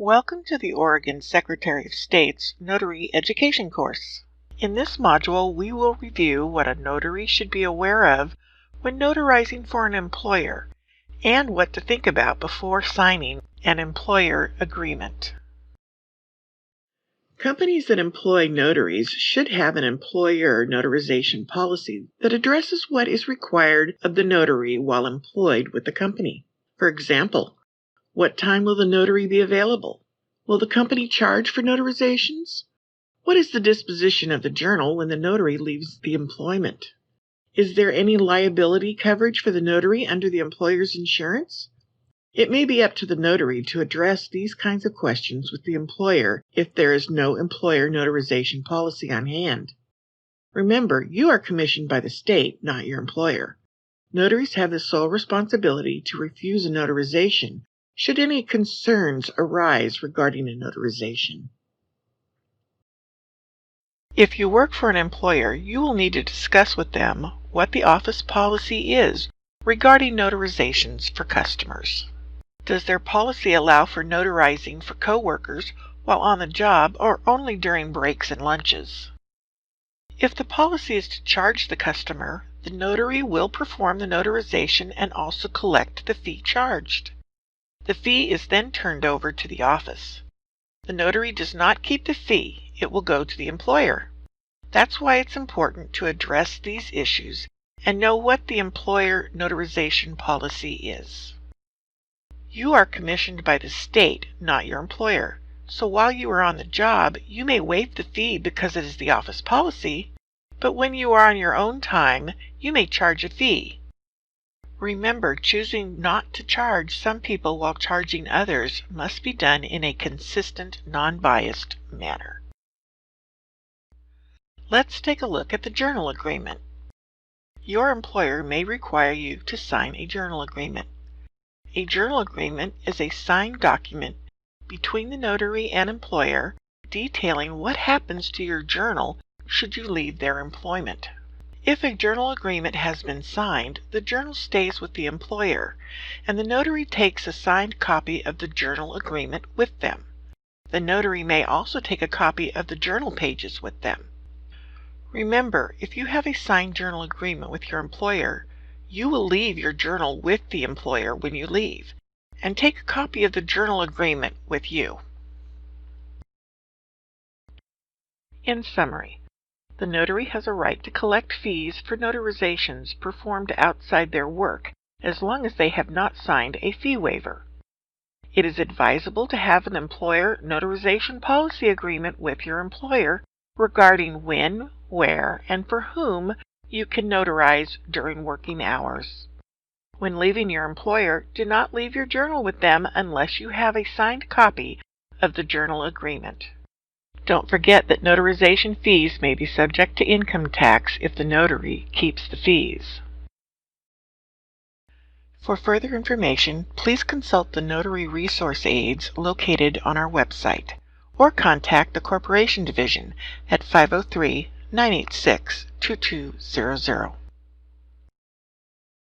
Welcome to the Oregon Secretary of State's Notary Education course. In this module, we will review what a notary should be aware of when notarizing for an employer and what to think about before signing an employer agreement. Companies that employ notaries should have an employer notarization policy that addresses what is required of the notary while employed with the company. For example, what time will the notary be available? Will the company charge for notarizations? What is the disposition of the journal when the notary leaves the employment? Is there any liability coverage for the notary under the employer's insurance? It may be up to the notary to address these kinds of questions with the employer if there is no employer notarization policy on hand. Remember, you are commissioned by the state, not your employer. Notaries have the sole responsibility to refuse a notarization should any concerns arise regarding a notarization. If you work for an employer, you will need to discuss with them what the office policy is regarding notarizations for customers. Does their policy allow for notarizing for coworkers while on the job or only during breaks and lunches? If the policy is to charge the customer, the notary will perform the notarization and also collect the fee charged. The fee is then turned over to the office. The notary does not keep the fee, it will go to the employer. That's why it's important to address these issues and know what the employer notarization policy is. You are commissioned by the state, not your employer, so while you are on the job, you may waive the fee because it is the office policy, but when you are on your own time, you may charge a fee. Remember, choosing not to charge some people while charging others must be done in a consistent, non-biased manner. Let's take a look at the journal agreement. Your employer may require you to sign a journal agreement. A journal agreement is a signed document between the notary and employer detailing what happens to your journal should you leave their employment. If a journal agreement has been signed, the journal stays with the employer, and the notary takes a signed copy of the journal agreement with them. The notary may also take a copy of the journal pages with them. Remember, if you have a signed journal agreement with your employer, you will leave your journal with the employer when you leave, and take a copy of the journal agreement with you. In summary, the notary has a right to collect fees for notarizations performed outside their work as long as they have not signed a fee waiver. It is advisable to have an employer notarization policy agreement with your employer regarding when, where, and for whom you can notarize during working hours. When leaving your employer, do not leave your journal with them unless you have a signed copy of the journal agreement. Don't forget that notarization fees may be subject to income tax if the notary keeps the fees. For further information, please consult the notary resource aids located on our website, or contact the Corporation Division at 503-986-2200.